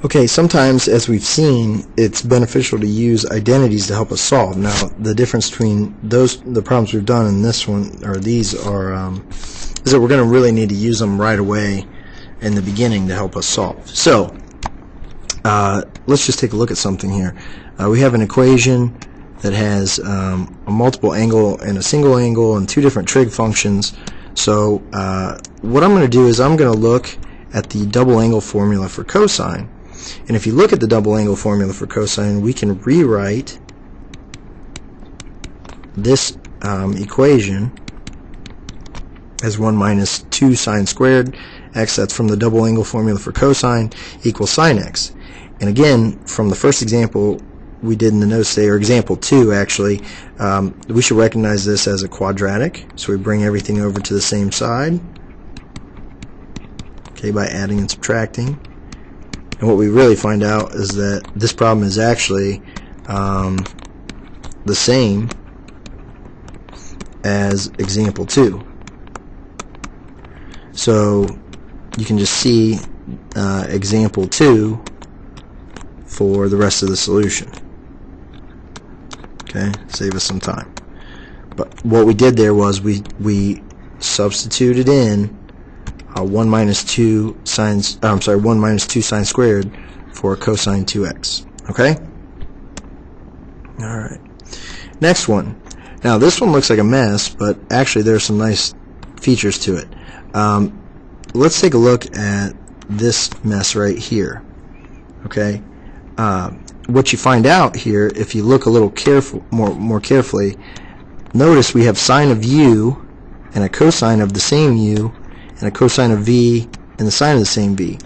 Okay, sometimes, as we've seen, it's beneficial to use identities to help us solve. Now, the difference between the problems we've done and this one, or these, are is that we're going to really need to use them right away in the beginning to help us solve. So, let's just take a look at something here. We have an equation that has a multiple angle and a single angle and two different trig functions. So, what I'm going to do is I'm going to look at the double angle formula for cosine. And if you look at the double angle formula for cosine, we can rewrite this equation as 1 minus 2 sine squared x, that's from the double angle formula for cosine, equals sine x. And again, from the first example we did in the notes today, or example 2 actually, we should recognize this as a quadratic. So we bring everything over to the same side, okay, by adding and subtracting. And what we really find out is that this problem is actually the same as example 2. So you can just see example 2 for the rest of the solution. Okay, save us some time. But what we did there was we substituted in 1 minus 2 sine squared for cosine 2x. Okay? Alright. Next one. Now this one looks like a mess, but actually there's some nice features to it. Let's take a look at this mess right here. Okay? What you find out here, if you look a little more carefully, notice we have sine of u and a cosine of the same u and a cosine of v and the sine of the same v.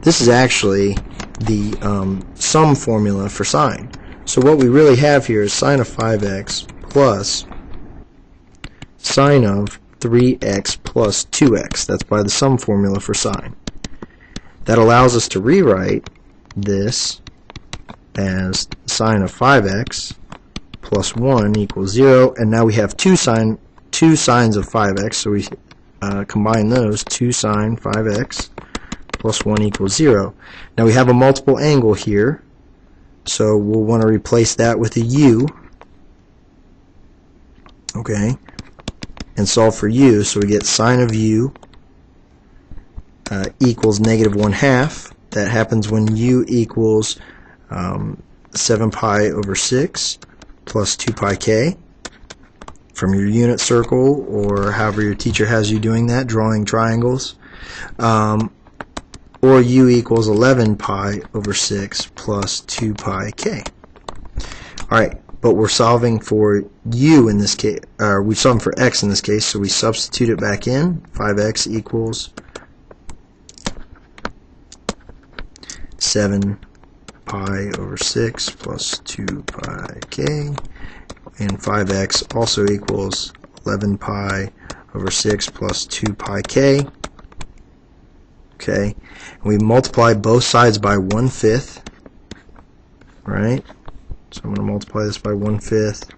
This is actually the sum formula for sine. So what we really have here is sine of 5x plus sine of 3x plus 2x. That's by the sum formula for sine. That allows us to rewrite this as sine of 5x plus 1 equals 0, and now we have two sines of 5x, so we combine those, 2 sine 5x plus 1 equals 0. Now we have a multiple angle here, so we'll want to replace that with a u, okay, and solve for u. So we get sine of u equals negative 1/2. That happens when u equals 7 pi over 6 plus 2 pi k. From your unit circle, or however your teacher has you doing that, drawing triangles, or u equals 11 pi over 6 plus 2 pi k. Alright, but we're solving for u in this case, or we're solving for x in this case, so we substitute it back in. 5x equals 7 pi over 6 plus 2 pi k. And 5x also equals 11 pi over 6 plus 2 pi k. Okay, and we multiply both sides by 1/5. Right? So I'm going to multiply this by 1/5.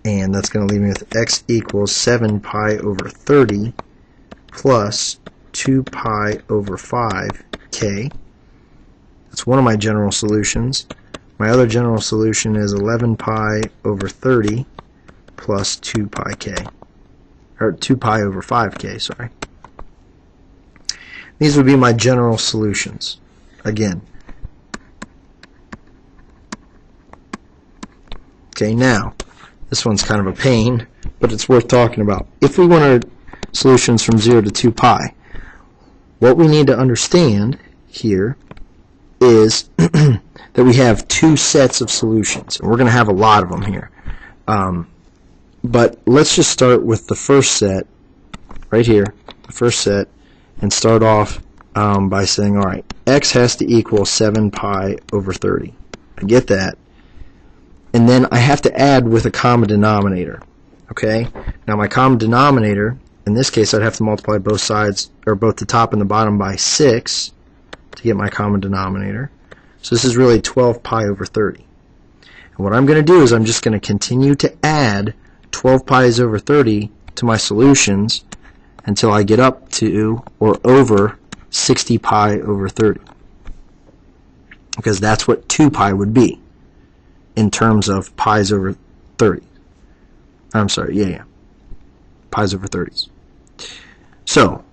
And that's going to leave me with x equals 7 pi over 30 plus 2 pi over 5k. That's one of my general solutions. My other general solution is 11 pi over 30 plus 2 pi k, or 2 pi over 5k, sorry. These would be my general solutions. Again. Okay, now, this one's kind of a pain, but it's worth talking about. If we want our solutions from 0 to 2 pi, what we need to understand here is that we have two sets of solutions, and we're going to have a lot of them here. But let's just start with the first set, right here, the first set, and start off by saying, alright, x has to equal 7 pi over 30. I get that. And then I have to add with a common denominator. Okay? Now my common denominator, in this case I'd have to multiply both sides, or both the top and the bottom, by 6 to get my common denominator. So this is really 12 pi over 30. And what I'm going to do is I'm just going to continue to add 12 pi's over 30 to my solutions until I get up to, or over, 60 pi over 30. Because that's what 2 pi would be in terms of pi's over 30. I'm sorry, yeah. Pi's over 30s. So,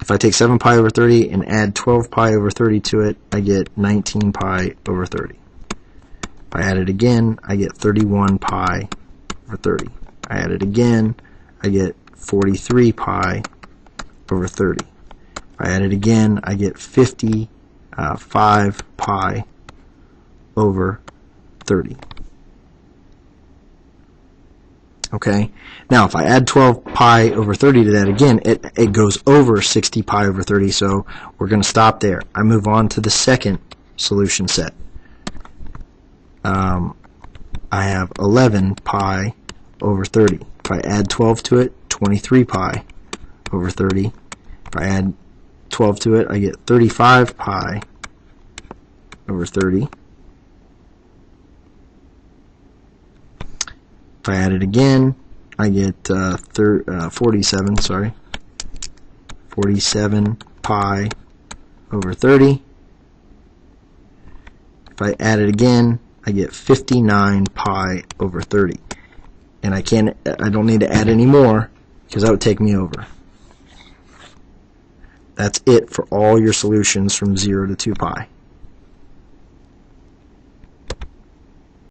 if I take 7 pi over 30 and add 12 pi over 30 to it, I get 19 pi over 30. If I add it again, I get 31 pi over 30. I add it again, I get 43 pi over 30. If I add it again, I get 55 pi over 30. Okay, now if I add 12 pi over 30 to that again, it goes over 60 pi over 30, so we're going to stop there. I move on to the second solution set. I have 11 pi over 30. If I add 12 to it, 23 pi over 30. If I add 12 to it, I get 35 pi over 30. If I add it again, I get 47 pi over 30. If I add it again, I get 59 pi over 30. And I don't need to add any more because that would take me over. That's it for all your solutions from 0 to 2 pi.